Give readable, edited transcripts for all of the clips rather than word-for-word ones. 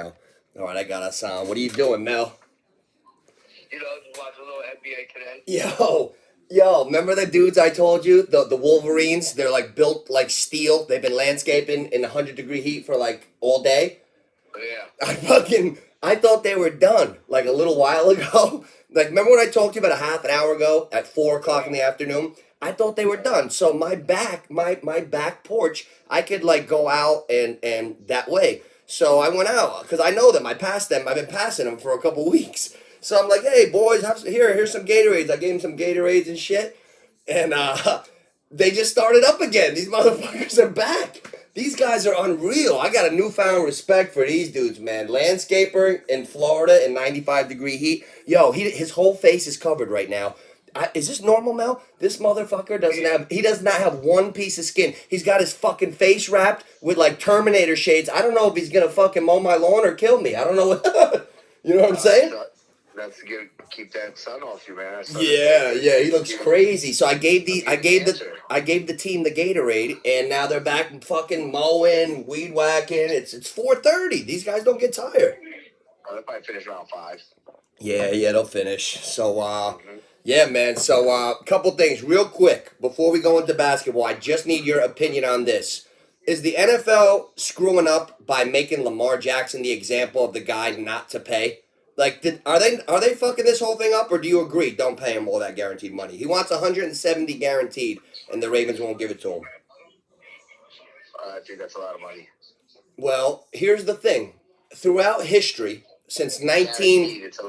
All right, I got us on. What are you doing, Mel? Just watch a little NBA today. Yo, remember the dudes I told you? The Wolverines, they're like built like steel. They've been landscaping in 100-degree heat for like all day. Yeah. I thought they were done like a little while ago. Like, remember when I talked to you about a half an hour ago at 4 o'clock in the afternoon? I thought they were done. So my back porch, I could like go out and that way. So I went out because I know them. I passed them. I've been passing them for a couple weeks. So I'm like, hey boys, here's some Gatorades. I gave them some Gatorades and shit, and they just started up again. These motherfuckers are back. These guys are unreal. I got a newfound respect for these dudes, man. Landscaper in Florida in 95-degree heat. Yo, his whole face is covered right now. Is this normal, Mel? This motherfucker he does not have one piece of skin. He's got his fucking face wrapped with like Terminator shades. I don't know if he's gonna fucking mow my lawn or kill me. I don't know what, you know what I'm saying? That's good. Keep that sun off you, man. Yeah, he looks crazy. So I gave the team the Gatorade, and now they're back fucking mowing, weed whacking. It's 4:30. These guys don't get tired. They'll probably finish around 5. Yeah, they'll finish. So yeah, man. So couple things real quick before we go into basketball. I just need your opinion on this. Is the NFL screwing up by making Lamar Jackson the example of the guy not to pay? Like, are they fucking this whole thing up, or do you agree? Don't pay him all that guaranteed money. He wants 170 guaranteed, and the Ravens won't give it to him. I think that's a lot of money. Well, here's the thing: throughout history, since 19, it's a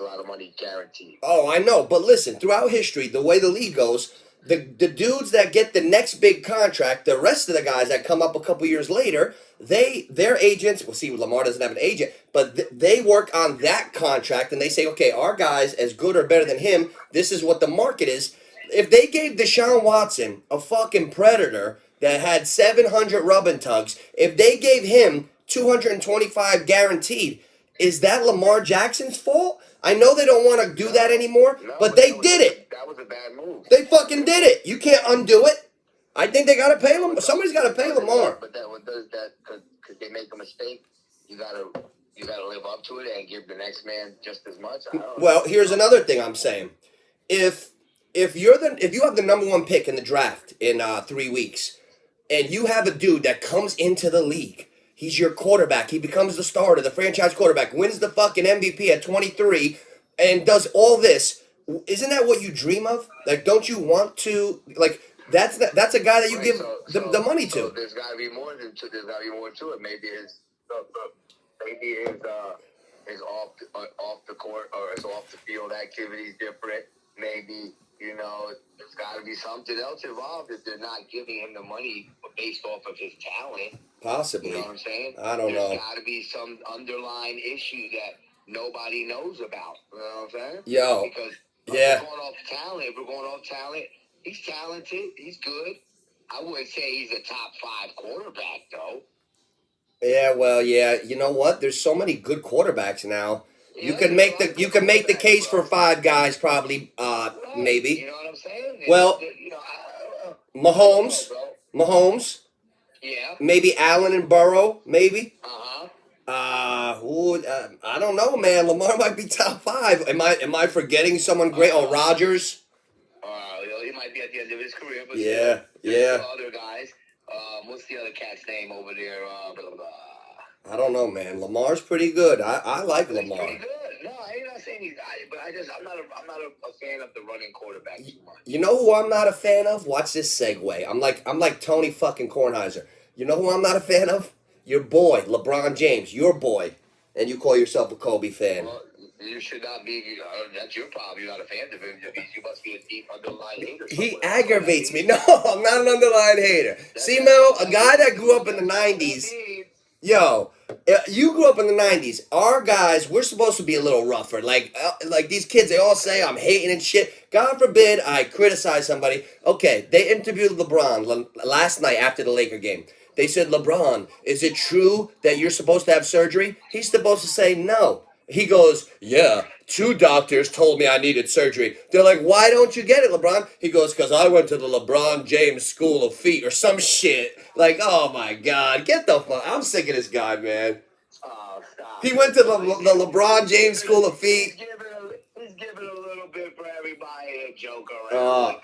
lot of money guaranteed. Oh, I know, but listen, throughout history, the way the league goes, the dudes that get the next big contract, the rest of the guys that come up a couple years later, their agents. Well, see, Lamar doesn't have an agent, but they work on that contract and they say, okay, our guy's as good or better than him. This is what the market is. If they gave Deshaun Watson, a fucking predator that had 700 rub and tugs, if they gave him 225 guaranteed, is that Lamar Jackson's fault? I know they don't want to do that anymore, but they did it. That was a bad move. They fucking did it. You can't undo it. I think they got to pay Lamar. Somebody's got to pay Lamar. But what does that? Because they make a mistake, you gotta live up to it and give the next man just as much. Well, here's another thing I'm saying. If you have the number one pick in the draft in 3 weeks, and you have a dude that comes into the league. He's your quarterback. He becomes the starter, the franchise quarterback, wins the fucking MVP at 23, and does all this. Isn't that what you dream of? Like, don't you want to, like, that's a guy that you give the money to. So there's got to be more to it. Maybe his off the court or his off the field activities different. Maybe, there's got to be something else involved if they're not giving him the money based off of his talent. Possibly. You know what I'm saying? I don't know. There's got to be some underlying issue that nobody knows about. You know what I'm saying? Yo. Because yeah. If we're going off talent, he's talented. He's good. I wouldn't say he's a top 5 quarterback, though. Yeah, well, yeah. You know what? There's so many good quarterbacks now. Yeah, you can make the case for 5 guys, probably, maybe. You know what I'm saying? Well, Mahomes. Yeah. Maybe Allen and Burrow, maybe. I don't know, man. Lamar might be top 5. Am I forgetting someone great? Rodgers. He might be at the end of his career, but yeah. Other guys. What's the other cat's name over there? I don't know, man. Lamar's pretty good. I like Lamar. Pretty good. No, I'm not saying I'm not a fan of the running quarterback too much. You know who I'm not a fan of? Watch this segue. I'm like Tony fucking Kornheiser. You know who I'm not a fan of? Your boy, LeBron James. Your boy. And you call yourself a Kobe fan. Well, you should not be. That's your problem. You're not a fan of him. You must be a deep underlying hater. He aggravates me. No, I'm not an underlying hater. See, Mel, a guy that grew up in the 90s. Yo, you grew up in the 90s. Our guys, we're supposed to be a little rougher. Like these kids, they all say I'm hating and shit. God forbid I criticize somebody. Okay, they interviewed LeBron last night after the Laker game. They said, LeBron, is it true that you're supposed to have surgery? He's supposed to say no. He goes, yeah, 2 doctors told me I needed surgery. They're like, why don't you get it, LeBron? He goes, because I went to the LeBron James School of Feet or some shit. Like, oh my God, get the fuck. I'm sick of this guy, man. Oh, stop. He went to the LeBron James School of Feet. He's giving a little bit for everybody to joke around.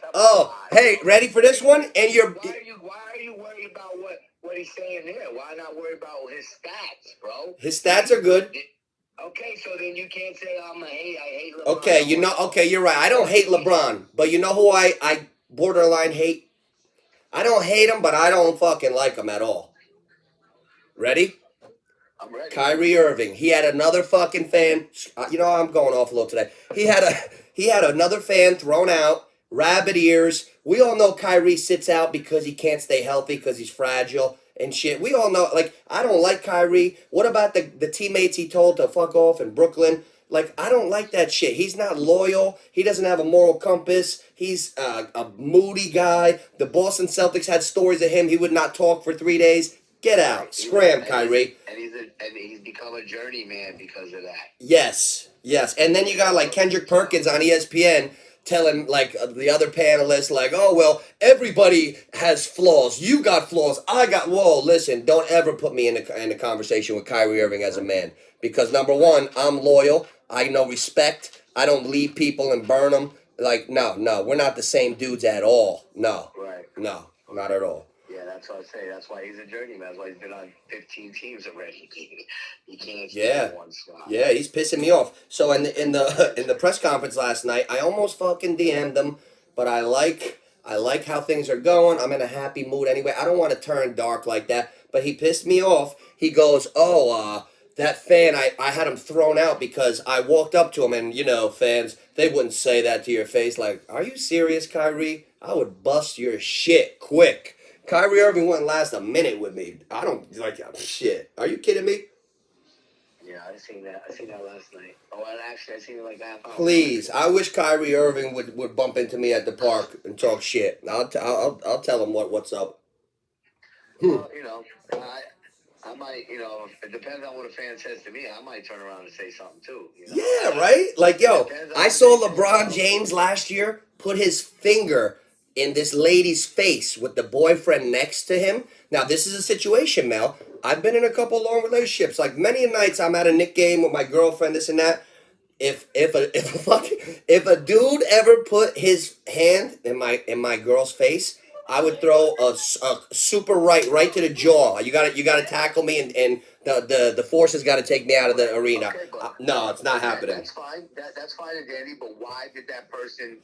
Hey, ready for this one? And Why are you worried about what he's saying there? Why not worry about his stats, bro? His stats are good. Okay, so then you can't say I hate LeBron. Okay, you're right. I don't hate LeBron, but you know who I borderline hate? I don't hate him, but I don't fucking like him at all. Ready? I'm ready. Kyrie Irving. He had another fucking fan. I'm going off a little today. He had another fan thrown out. Rabbit ears. We all know Kyrie sits out because he can't stay healthy because he's fragile and shit. We all know. Like, I don't like Kyrie. What about the teammates he told to fuck off in Brooklyn? Like, I don't like that shit. He's not loyal. He doesn't have a moral compass. He's a moody guy. The Boston Celtics had stories of him. He would not talk for 3 days. Get out. Scram, Kyrie. And he's become a journeyman because of that. Yes. And then you got like Kendrick Perkins on ESPN telling like the other panelists like, oh, well, everybody has flaws. You got flaws. I got, whoa, listen, don't ever put me in a conversation with Kyrie Irving as a man. Because number one, I'm loyal. I know respect. I don't leave people and burn them. Like, no, we're not the same dudes at all. No. Right. No, not at all. Yeah, that's what I say. That's why he's a journeyman. That's why he's been on 15 teams already. He can't stay in one spot. Yeah, he's pissing me off. So in the press conference last night, I almost fucking DM'd him, but I like how things are going. I'm in a happy mood anyway. I don't want to turn dark like that, but he pissed me off. He goes, that fan, I had him thrown out because I walked up to him and, fans, they wouldn't say that to your face. Like, are you serious, Kyrie? I would bust your shit quick. Kyrie Irving wouldn't last a minute with me. I don't like shit. Are you kidding me? Yeah, I seen that last night. Oh, actually, I seen it like half hour. Please, I wish Kyrie Irving would bump into me at the park and talk shit. I'll tell him what's up. Well, I might, it depends on what a fan says to me. I might turn around and say something too. Yeah, right? Like, yo, I saw LeBron James last year put his finger in this lady's face with the boyfriend next to him. Now, this is a situation, Mel. I've been in a couple long relationships. Like, many nights I'm at a Knick game with my girlfriend, this and that. If a dude ever put his hand in my girl's face, I would throw a super right to the jaw. You gotta tackle me, and the force has got to take me out of the arena. Okay, no, it's not happening. That's fine. That's fine, Danny. But why did that person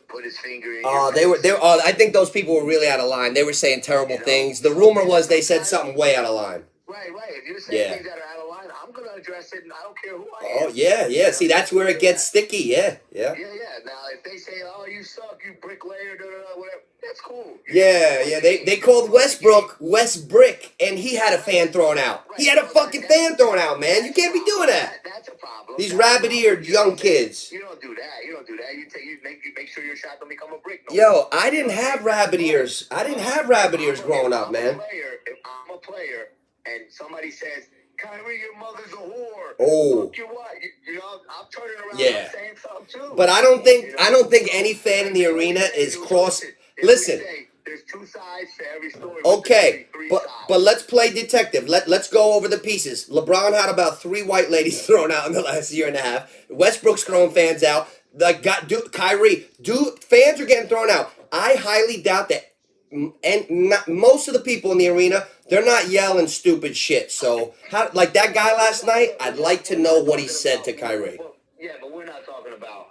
put his finger in? They were. I think those people were really out of line. They were saying terrible things. The rumor was they said something way out of line. Right. If you're saying things that are out of line, I'm gonna address it, and I don't care who I am. Oh yeah. See, that's where it gets sticky. Yeah. Now, if they say, "Oh, you suck, you bricklayer," whatever, that's cool. Yeah. They called Westbrook West Brick, and he had a fan thrown out. He had a fucking fan thrown out, man. You can't be doing that. That's a problem. These rabbit-eared young kids. You don't do that. You make sure your shot don't become a brick. Yo, I didn't have rabbit ears. Growing up, man. If I'm a player and somebody says, Kyrie, your mother's a whore. Oh. Fuck you what? I'm turning around and saying something too. But I don't think any fan in the arena is cross. Listen. There's two sides to every story. Okay, but let's play detective. Let's go over the pieces. LeBron had about 3 white ladies thrown out in the last year and a half. Westbrook's throwing fans out. Kyrie, fans are getting thrown out. I highly doubt that. And most of the people in the arena, they're not yelling stupid shit. So, like that guy last night, I'd like to know what he said to Kyrie. Yeah, but we're not talking about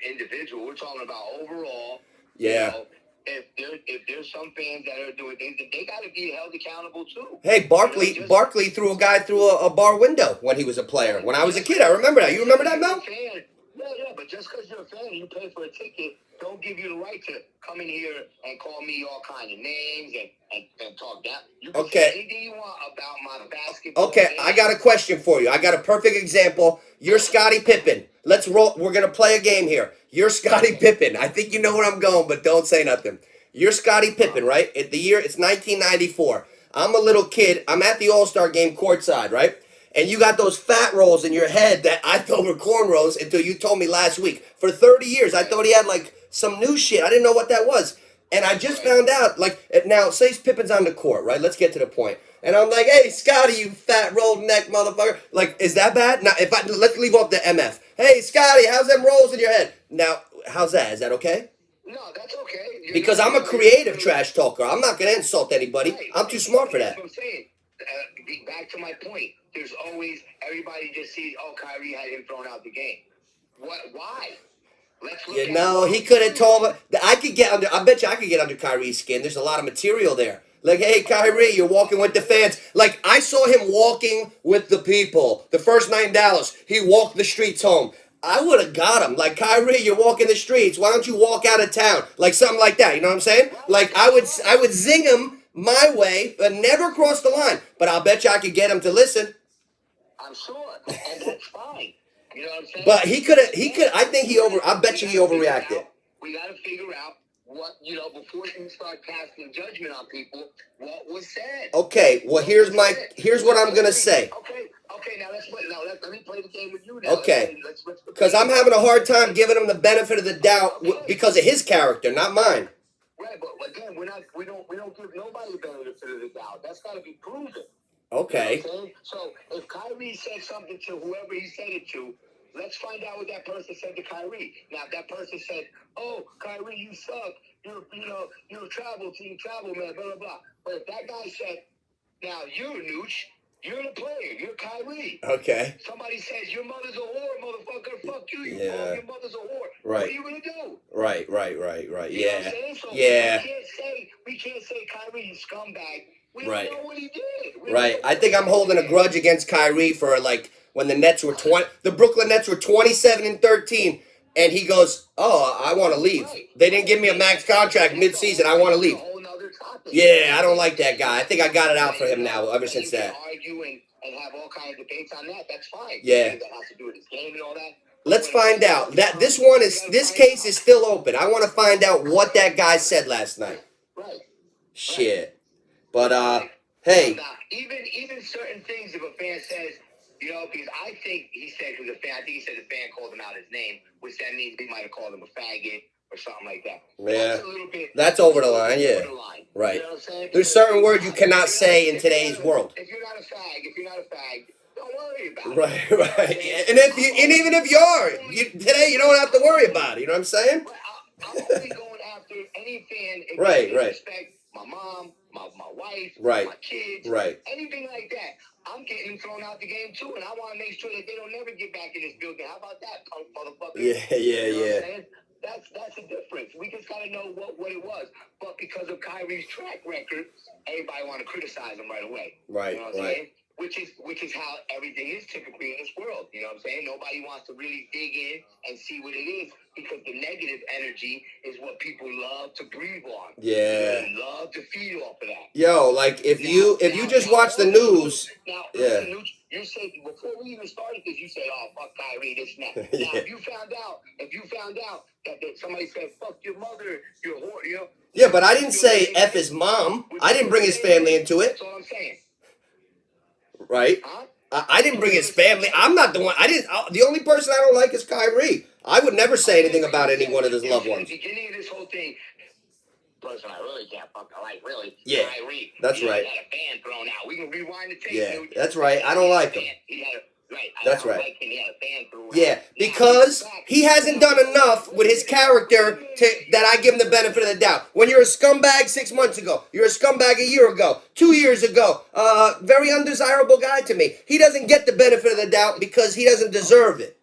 individual. We're talking about overall. Yeah. If there's some fans that are doing things, they got to be held accountable too. Hey, Barkley threw a guy through a bar window when he was a player. When I was a kid, I remember that. You remember that, Mel? Yeah, but just because you're a fan and you pay for a ticket, don't give you the right to come in here and call me all kind of names and talk that. You can say anything you want about my basketball. Okay, I got a question for you. I got a perfect example. You're Scottie Pippen. Let's roll. We're going to play a game here. You're Scottie Pippen. I think you know where I'm going, but don't say nothing. You're Scottie Pippen, right? It's 1994. I'm a little kid. I'm at the All-Star game courtside, right? And you got those fat rolls in your head that I thought were cornrows until you told me last week. For 30 years, I thought he had like some new shit. I didn't know what that was. And I just found out, like, now, say Pippen's on the court, right? Let's get to the point. And I'm like, hey, Scotty, you fat rolled neck motherfucker. Like, is that bad? Now, let's leave off the MF. Hey, Scotty, how's them rolls in your head? Now, how's that? Is that okay? No, that's okay. Because I'm a creative trash talker. I'm not gonna insult anybody. Right. I'm too smart for that. That's what I'm saying. Back to my point. There's always everybody just sees, oh, Kyrie had him thrown out the game. What? Why? Let's look You know, he could have told me. I could get under. I bet you I could get under Kyrie's skin. There's a lot of material there. Like, hey, Kyrie, you're walking with the fans. Like, I saw him walking with the people. The first night in Dallas, he walked the streets home. I would have got him. Like, Kyrie, you're walking the streets. Why don't you walk out of town? Like, something like that. You know what I'm saying? Like, I would zing him my way, but never cross the line. But I'll bet you I could get him to listen. I'm sure, and that's fine. You know what I'm saying? But he could. I think I bet you he overreacted. We got to figure out what, before you start casting judgment on people, what was said. Okay, well here's what I'm gonna say. Okay. Now let me play the game with you now. Okay, because I'm having a hard time giving him the benefit of the doubt because of his character, not mine. Right, but again, we don't give nobody the benefit of the doubt. That's got to be proven. Okay. You know what I'm saying? So if Kyrie said something to whoever he said it to, let's find out what that person said to Kyrie. Now, if that person said, "Oh, Kyrie, you suck. You're a travel man, blah blah blah." But if that guy said, "Now you're Nooch, you're the player, you're Kyrie." Okay. Somebody says, "Your mother's a whore, motherfucker. Fuck you. Your mother's a whore." Right. What are you gonna do? Right. You know what I'm saying? So Yeah. We can't say Kyrie, you scumbag. We Right. don't know what he did. Right. I think I'm holding a grudge against Kyrie for when the Nets were the Brooklyn Nets were 27-13, and he goes, "Oh, I want to leave. They didn't give me a max contract mid-season. I want to leave." Yeah, I don't like that guy. I think I got it out for him now ever since that. Argue and have all kinds of debates on that. That's fine. Yeah. That has to do with his game and all that. Let's find out. This case is still open. I want to find out what that guy said last night. Right. Shit. But hey. Even certain things, if a fan says, because I think he said, I think he said the fan called him out his name, which that means he might have called him a faggot or something like that. Yeah. That's over the line, yeah. Right. You know what I'm saying? There's certain words you cannot say in today's world. If you're not a fag, don't worry about it. Right. And even if you are, today you don't have to worry about it. You know what I'm saying? I'm only going after any fan if right. Respect my mom, my wife, my kids, anything like that. I'm getting thrown out the game too, and I want to make sure that they don't never get back in this building. How about that, punk motherfucker? Yeah. You know what I'm saying? That's the difference. We just gotta know what it was. But because of Kyrie's track record, everybody want to criticize him right away. Right. You know what I'm saying? Which is how everything is typically in this world. You know what I'm saying? Nobody wants to really dig in and see what it is because the negative energy is what people love to breathe on. Yeah. They love to feed off of that. Yo, like if you just watch the news. Now, you said before we even started this, you said, "Oh, fuck Kyrie, this and that." Yeah. Now, if you found out that somebody said, "Fuck your mother, you're a whore," Yeah, but I didn't say F his mom. I didn't bring his family into it. That's all I'm saying. Right? Huh? I didn't bring his family. I'm not the one. The only person I don't like is Kyrie. I would never say anything about any one of his loved ones. At the beginning of this whole thing, person I really can't fucking like, really. Yeah, Kyrie. that's right. He had a fan thrown out. We can rewind the tape. Yeah, that's right. I don't like him. That's right. Like him. He had a fan thrown yeah, out. because he hasn't done enough with his character that I give him the benefit of the doubt. When you're a scumbag 6 months ago, you're a scumbag a year ago, 2 years ago, very undesirable guy to me. He doesn't get the benefit of the doubt because he doesn't deserve it.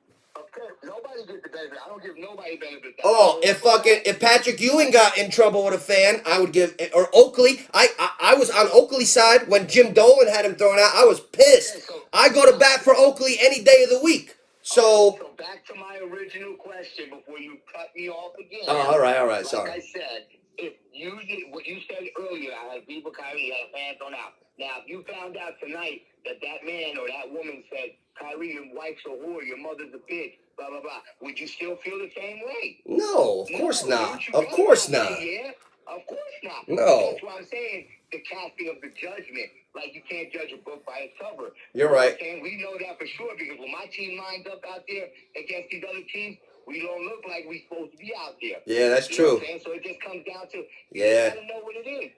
Nobody gets the benefit. I don't give nobody benefit. Oh, if Patrick Ewing got in trouble with a fan, I would give, or Oakley. I was on Oakley's side when Jim Dolan had him thrown out. I was pissed. I go to bat for Oakley any day of the week. So back to my original question before you cut me off again. Oh, all right. Sorry. Like I said, if you did what you said earlier, I had people Kyrie had a fan thrown out. Now, if you found out tonight that man or that woman said, "Kyrie, your wife's a whore, your mother's a bitch," blah, blah, blah, would you still feel the same way? No, of course not. Of course not. Yeah, of course not. No. That's why I'm saying the casting of the judgment. Like, you can't judge a book by its cover. You're right. And we know that for sure because when my team lines up out there against these other teams, we don't look like we're supposed to be out there. Yeah, that's true. So it just comes down to, yeah. you gotta know what it is.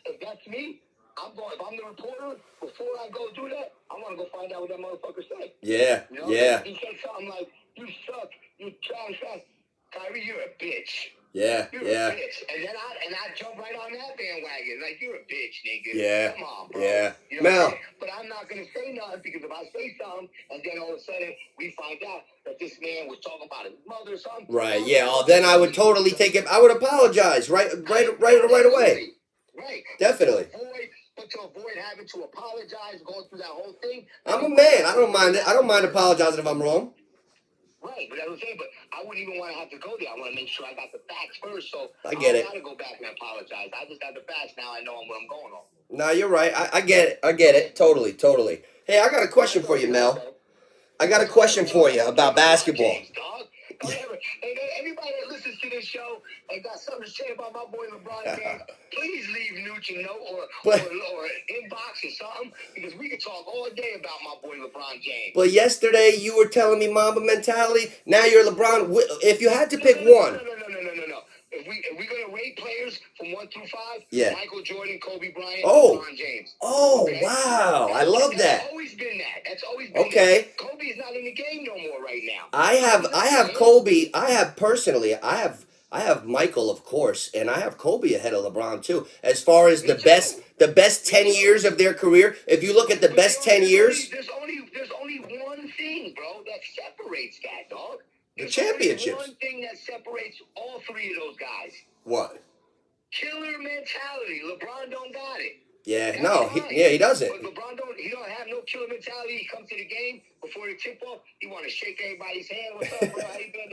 If that's me, I'm going. If I'm the reporter, before I go do that, I want to go find out what that motherfucker said. Yeah, You know, yeah, he said something like, "You suck, you trash ass, Kyrie, you're a bitch." yeah, You're yeah, a bitch. And then I jump right on that bandwagon. Like, you're a bitch, nigga. yeah, Come on, bro. yeah. You know what I'm Mel, saying? But I'm not going to say nothing because if I say something and then all of a sudden we find out that this man was talking about his mother or something. right, yeah. Oh, then I would totally take it. I would apologize right away. Right. Definitely. But to avoid having to apologize, going through that whole thing. I'm a man. I don't mind it. I don't mind apologizing if I'm wrong. Right, but that's what I'm saying. But I wouldn't even want to have to go there. I want to make sure I got the facts first. So I get it. don't got to go back and apologize. I just got the facts. Now I know what I'm going on. No, you're right. I get it. I get it. Totally, totally. Hey, I got a question for you, Mel. I got a question for you about basketball. Anybody that listens to this show and got something to say about my boy LeBron James, please leave Nooch a note or inbox or something, because we can talk all day about my boy LeBron James. But yesterday you were telling me Mamba mentality. Now you're LeBron. If you had to pick one. No. If we're gonna rate players from 1 through 5, yeah. Michael Jordan, Kobe Bryant, LeBron James. Oh, okay? Wow. I love that. That's always been that. That's always been okay. That. Kobe's not in the game no more right now. I have Kobe. I have Michael, of course, and I have Kobe ahead of LeBron too. As far as the best 10 years of their career, if you look at the best 10 years, there's only one thing, bro, that separates that, dog. The championships. One thing that separates all three of those guys. What? Killer mentality. LeBron don't got it. Yeah, no, he doesn't. But LeBron don't have no killer mentality. He comes to the game before the tip off. He want to shake everybody's hand. What's up, bro? How you doing?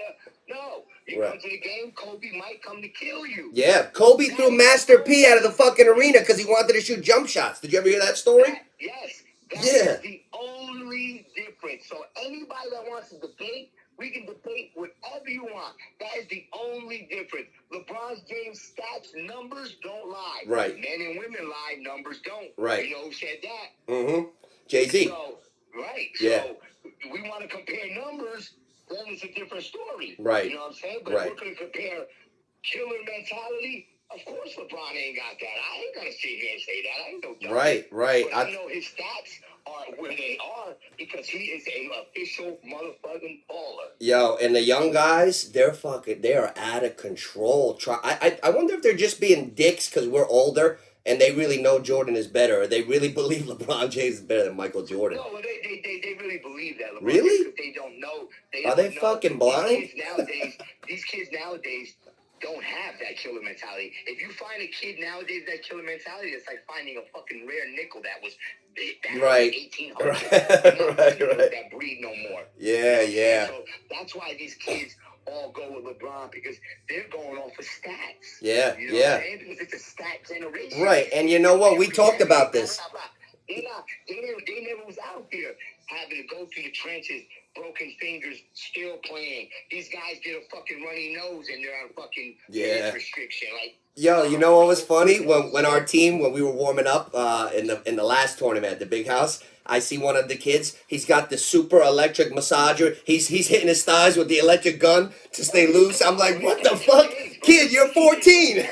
No, he comes to the game. Kobe might come to kill you. Yeah, Kobe threw Master P out of the fucking arena because he wanted to shoot jump shots. Did you ever hear that story? Yes. That's the only difference. So anybody that wants to debate, we can debate whatever you want. That is the only difference. LeBron James' stats, numbers don't lie. Right. Men and women lie, numbers don't. Right. You know who said that? Mm-hmm. Jay-Z. So, right. Yeah. So, we want to compare numbers, then it's a different story. Right. You know what I'm saying? But if we're going to compare killer mentality, of course LeBron ain't got that. I ain't going to sit here and say that. I ain't no dumb. Right. But I know his stats are where they are because he is an official motherfucking baller. Yo, and the young guys, they are out of control. I wonder if they're just being dicks because we're older and they really know Jordan is better, or they really believe LeBron James is better than Michael Jordan. No, well, they really believe that. LeBron really? James, they don't know. Are they fucking blind? These kids nowadays don't have that killer mentality. If you find a kid nowadays that killer mentality, it's like finding a fucking rare nickel that was right. 1800. Right. That breed no more. Yeah. So that's why these kids all go with LeBron, because they're going off of stats. Yeah. You know what I'm saying? Because it's a stat generation. Right, and you know what? We talked about this. They never was out there having to go through the trenches, broken fingers, still playing. These guys get a fucking runny nose and they're on fucking restriction. Like, yo, you know what was funny? When our team, when we were warming up in the last tournament at the big house, I see one of the kids. He's got the super electric massager. He's hitting his thighs with the electric gun to stay loose. I'm like, what the fuck, kid? You're 14.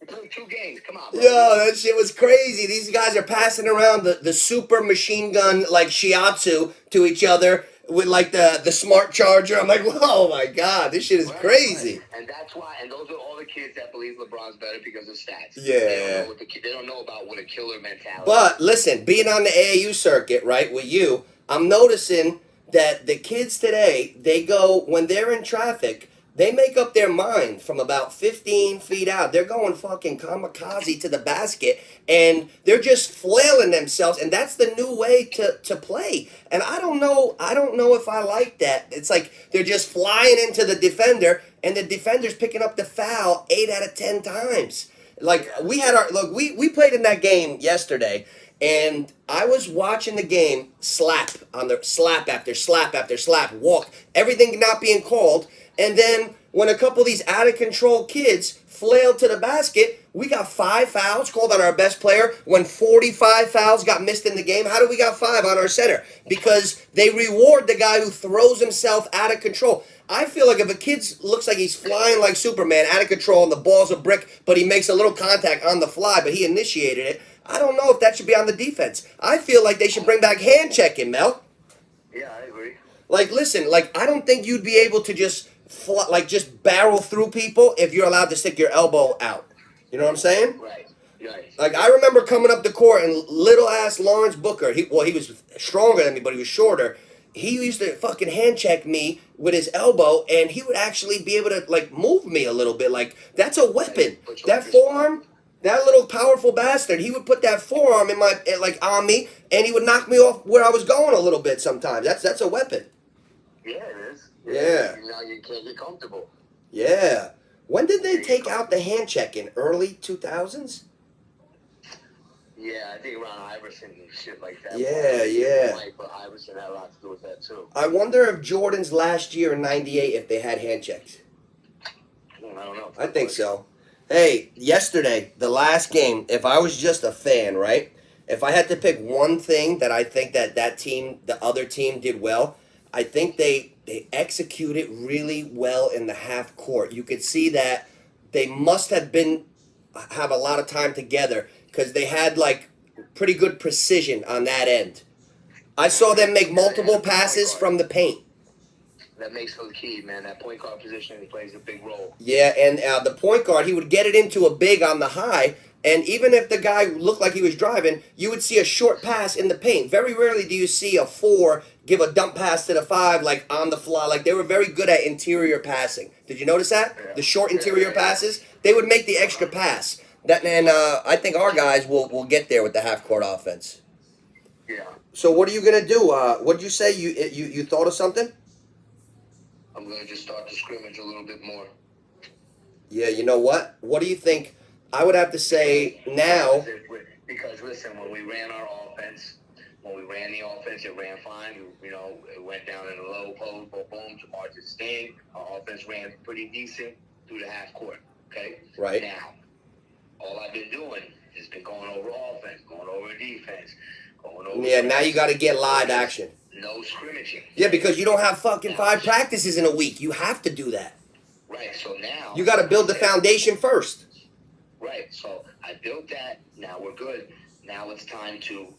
Played 2 games. Come on, bro. Yo, that shit was crazy. These guys are passing around the super machine gun like shiatsu to each other with like the smart charger. I'm like, oh my god, this shit is crazy. Right. And that's why. And those are all the kids that believe LeBron's better because of stats. Yeah. They don't know about what a killer mentality. But listen, being on the AAU circuit, right, with you, I'm noticing that the kids today, they go when they're in traffic. They make up their mind from about 15 feet out. They're going fucking kamikaze to the basket, and they're just flailing themselves, and that's the new way to play. And I don't know if I like that. It's like they're just flying into the defender, and the defender's picking up the foul 8 out of 10 times. Like, we played in that game yesterday, and I was watching the game slap after slap after slap, walk, everything not being called. And then when a couple of these out-of-control kids flailed to the basket, we got 5 fouls called on our best player when 45 fouls got missed in the game. How do we got 5 on our center? Because they reward the guy who throws himself out of control. I feel like if a kid looks like he's flying like Superman, out of control, and the ball's a brick, but he makes a little contact on the fly, but he initiated it, I don't know if that should be on the defense. I feel like they should bring back hand checking, Mel. Yeah, I agree. Like, listen, like I don't think you'd be able to just just barrel through people if you're allowed to stick your elbow out. You know what I'm saying? Right. Right. Like I remember coming up the court and little ass Lawrence Booker. He was stronger than me, but he was shorter. He used to fucking hand check me with his elbow, and he would actually be able to like move me a little bit. Like that's a weapon. That forearm, that little powerful bastard. He would put that forearm in my on me, and he would knock me off where I was going a little bit. Sometimes that's a weapon. Yeah, it is. Yeah. Now you can't get comfortable. Yeah. When did they take out the hand check in early 2000s? Yeah, I think around Iverson and shit like that. Yeah. But Iverson had a lot to do with that too. I wonder if Jordan's last year in '98 if they had hand checks. I don't know. I think so. Hey, yesterday, the last game, if I was just a fan, right? If I had to pick one thing that I think that team, the other team did well, I think they executed really well in the half court. You could see that they must have a lot of time together because they had like pretty good precision on that end. I saw them make multiple passes from the paint. That makes for the key, man. That point guard position plays a big role. Yeah, and the point guard, he would get it into a big on the high, and even if the guy looked like he was driving, you would see a short pass in the paint. Very rarely do you see a 4 give a dump pass to the 5 like on the fly. Like they were very good at interior passing. Did you notice that? Yeah. The short interior passes, they would make the extra pass. And I think our guys will get there with the half court offense. Yeah. So what are you gonna do? What'd you say? You thought of something? I'm gonna just start the scrimmage a little bit more. Yeah, you know what? What do you think? I would have to say now. Because listen, when we ran our offense, it ran fine. You know, it went down in the low post, boom, Jamar just staying. Our offense ran pretty decent through the half court. Okay. Right. Now, all I've been doing has been going over offense, going over defense, going over. Yeah, now you got to get live action. No scrimmaging. Yeah, because you don't have fucking 5 practices in a week. You have to do that. Right. So now you got to build the foundation first. Right. So I built that. Now we're good. Now it's time to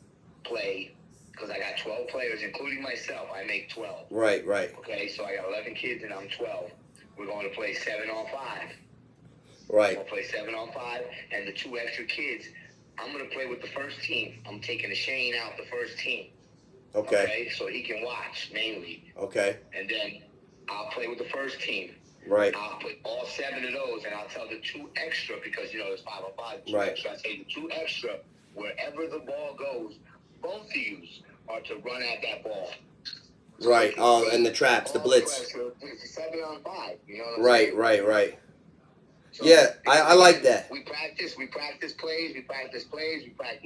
play because I got 12 players, including myself. I make 12. Right. Okay. So I got 11 kids and I'm 12. We're going to play 7-on-5. Right. We'll play 7-on-5, and the 2 extra kids, I'm going to play with the first team. I'm taking Shane out the first team. Okay. So he can watch mainly. Okay. And then I'll play with the first team. Right. I'll put all 7 of those, and I'll tell the 2 extra because there's 5-on-5. 2 right. Extra. I say the 2 extra, wherever the ball goes, both of you are to run at that ball. So right. Oh, and the traps, the blitz. It's 7-on-5. You know what I'm saying? Right. So yeah, I like that. We practice plays, we practice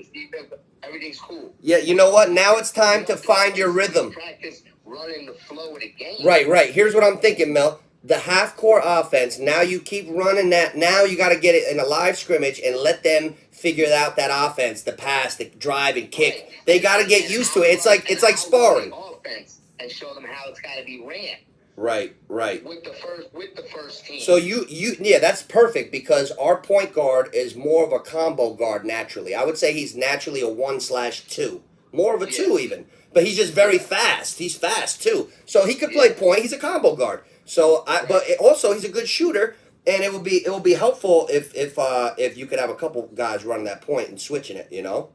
defense. Everything's cool. Yeah, you know what? Now it's time to find your rhythm. Practice running the flow of the game. Right. Here's what I'm thinking, Mel. The half-court offense, now you keep running that. Now you got to get it in a live scrimmage and let them figure out that offense, the pass, the drive and kick. Right. They got to get used to it. It's like sparring. Offense and show them how it's got to be ran. Right. With the first team. So yeah, that's perfect because our point guard is more of a combo guard naturally. I would say he's naturally a 1/2, more of a 2 even. But he's just very fast. He's fast too, so he could play point. He's a combo guard. So, but also he's a good shooter, and it will be helpful if you could have a couple guys running that point and switching it. You know.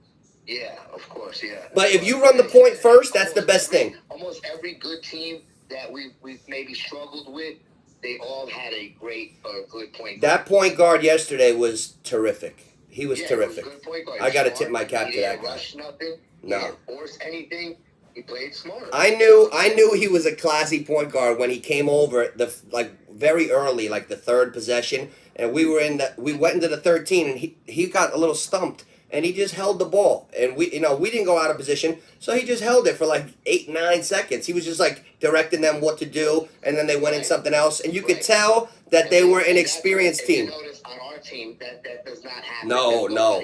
Yeah, of course, yeah. But if you run the point first, that's the best thing. Almost every good team that we've maybe struggled with, they all had a great good point guard. That point guard yesterday was terrific. He was terrific. He was a good point guard. I got to tip my cap to that guy. Rush nothing. No. He didn't force anything. He played smart. I knew he was a classy point guard when he came over very early, like the 3rd possession, and we went into the 13 and he got a little stumped. And he just held the ball, and we didn't go out of position, so he just held it for like 8-9 seconds. He was just like directing them what to do, and then they went in something else, and you could tell that they were an experienced team. You notice on our team that does not happen. No.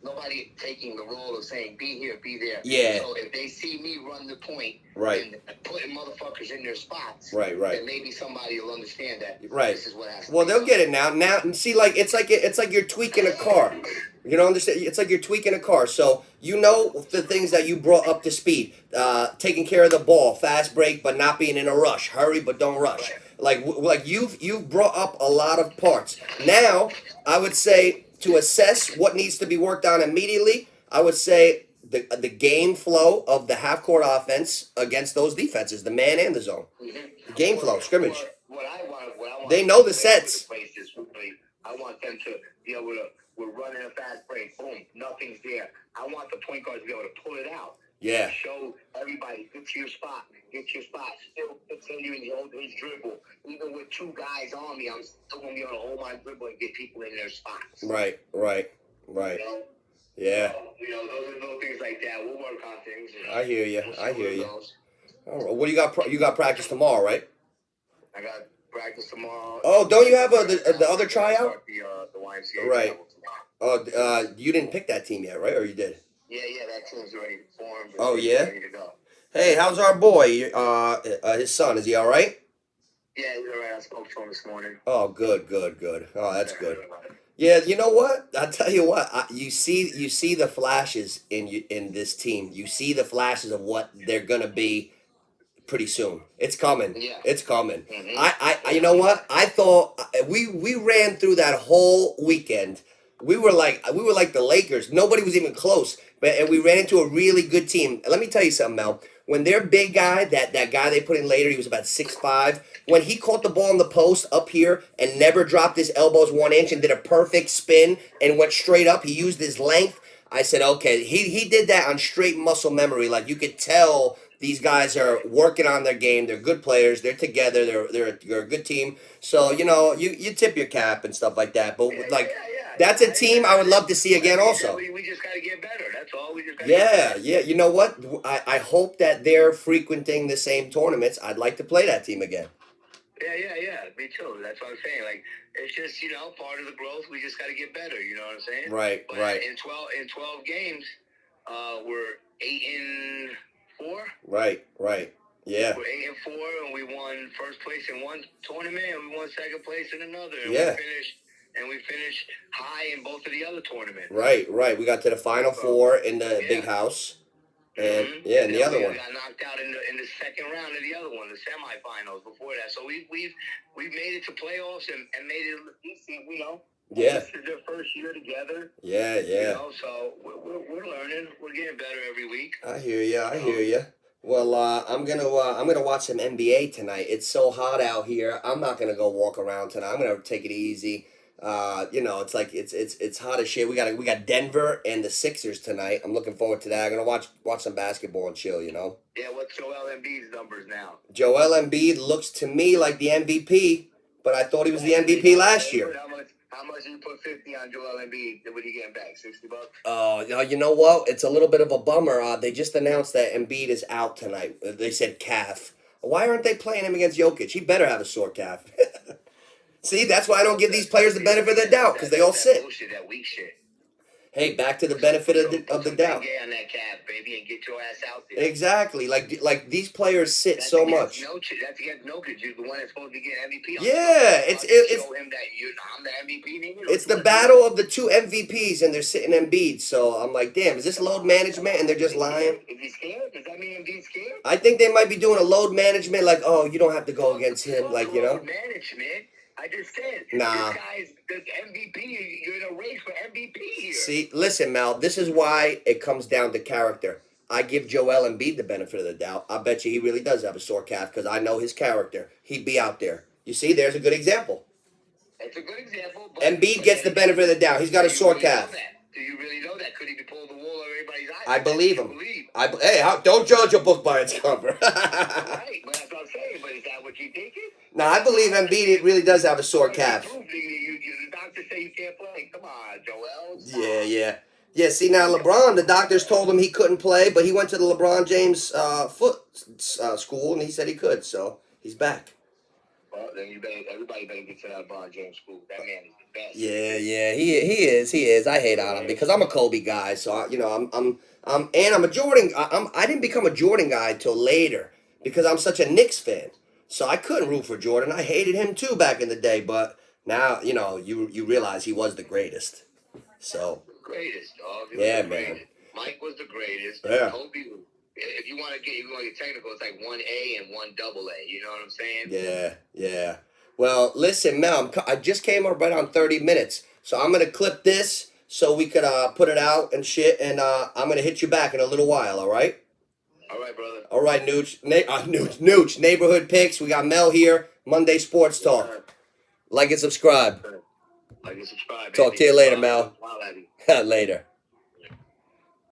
nobody taking the role of saying be here, be there. Yeah. So if they see me run the point, right, and putting motherfuckers in their spots, right, then maybe somebody will understand that. right. This is what has to Well, be they'll done. get it now. Now, and see, like it's like you're tweaking a car. You don't understand? It's like you're tweaking a car. So you know the things that you brought up to speed. Taking care of the ball, fast break, but not being in a rush. Hurry, but don't rush. Like you've brought up a lot of parts. Now, I would say to assess what needs to be worked on immediately, I would say the game flow of the half court offense against those defenses, the man and the zone. The game flow, scrimmage. What I want They know the sets. I want them to be able to. We're running a fast break. Boom, nothing's there. I want the point guard to be able to pull it out. Yeah. Show everybody, get to your spot. Get your spot. Still continuing to hold his dribble. Even with two guys on me, I'm still going to be able to hold my dribble and get people in their spots. Right. You know? Yeah. Those are little things like that. We'll work on things. I hear you. We'll I hear you. goes. All right. What do you got? You got practice tomorrow, right? I got practice tomorrow. Oh, don't you have the other tryout? The YMCA. Right. Oh, you didn't pick that team yet, right? Or you did? Yeah, that team's already formed. Oh, yeah? Ready to go. Hey, how's our boy? His son, is he all right? Yeah, he's all right. I spoke to him this morning. Oh, good. Oh, that's good. Yeah, you know what? I'll tell you what. You see the flashes in this team. You see the flashes of what they're gonna be pretty soon. It's coming. Yeah. It's coming. Mm-hmm. I you know what? I thought we ran through that whole weekend. We were like the Lakers. Nobody was even close. And we ran into a really good team. Let me tell you something, Mel. When their big guy, that guy they put in later, he was about 6'5". When he caught the ball in the post up here and never dropped his elbows 1 inch and did a perfect spin and went straight up, he used his length. I said, okay, he did that on straight muscle memory. Like you could tell these guys are working on their game. They're good players. They're together. They're a good team. So you tip your cap and stuff like that. But that's a team I would love to see again. Also, we just gotta get better. That's all. We just gotta yeah. You know what? I hope that they're frequenting the same tournaments. I'd like to play that team again. Yeah. Me too. That's what I'm saying. Like it's just part of the growth. We just got to get better. You know what I'm saying? Right. In 12 games, we're 8-4. Right. Yeah. We're 8-4, and we won first place in one tournament, and we won second place in another. And we finished high in both of the other tournaments. Right. We got to the Final Four in the big house. And and the other one. We got knocked out in the second round of the other one, the semifinals before that. So we've made it to playoffs and made it decent, Yeah. This is their first year together. Yeah. So we're learning. We're getting better every week. I hear you. Well, I'm gonna watch some NBA tonight. It's so hot out here. I'm not gonna go walk around tonight. I'm gonna take it easy. It's like it's hot as shit. We got Denver and the Sixers tonight. I'm looking forward to that. I'm gonna watch some basketball and chill. Yeah, what's Joel Embiid's numbers now? Joel Embiid looks to me like the MVP, but I thought he was the MVP last year. How much did you put 50 on Joel Embiid? What are you getting back? $60? Oh, you know what? It's a little bit of a bummer. They just announced that Embiid is out tonight. They said calf. Why aren't they playing him against Jokic? He better have a sore calf. See, that's why I don't give these players the benefit of the doubt, because they all sit. Bullshit, that weak shit. Hey, back to the benefit of the doubt. Get on that calf, baby, and get your ass out there. Exactly. Like these players sit so much. That's against Nooch. You're the one that's supposed to get MVP. Yeah, it's show him that I'm the MVP. It's the battle of the two MVPs, and they're sitting Embiid. So I'm like, damn, is this load management? And they're just lying. Is he scared? Does that mean Embiid's scared? I think they might be doing a load management, like, oh, you don't have to go against him, like Load management. I just said, nah. This guy's the MVP. You're in a race for MVP here. See, listen, Mal, this is why it comes down to character. I give Joel Embiid the benefit of the doubt. I bet you he really does have a sore calf because I know his character. He'd be out there. You see, there's a good example. It's a good example. Embiid gets the benefit of the doubt. He's got a sore calf. Do you really know that? Could he be pulling the wool over everybody's eyes? I believe him. Don't judge a book by its cover. Right, but that's what I'm saying. But is that what you thinking? No, I believe Embiid really does have a sore calf. The doctors say you can't play. Come on, Joel. Yeah, see, now LeBron, the doctors told him he couldn't play, but he went to the LeBron James foot school, and he said he could, so he's back. Well, then everybody better get to that LeBron James school. That man is the best. Yeah, he is. I hate on him because I'm a Kobe guy, so I'm a Jordan. I didn't become a Jordan guy till later because I'm such a Knicks fan. So I couldn't root for Jordan. I hated him too back in the day, but now you realize he was the greatest. So Greatest, dog. He was yeah, the man. greatest. Mike was the greatest. Yeah. Kobe, if you want to get technical, it's like 1A and 1AA. You know what I'm saying? Yeah. Well, listen, Mel, I just came up right on 30 minutes, so I'm gonna clip this so we could put it out and shit, and I'm gonna hit you back in a little while. All right. All right, brother. All right, Nooch, neighborhood picks. We got Mel here. Monday Sports Talk. Like and subscribe. Like and subscribe. Talk baby. to you later, Mel. Smile at me. Later.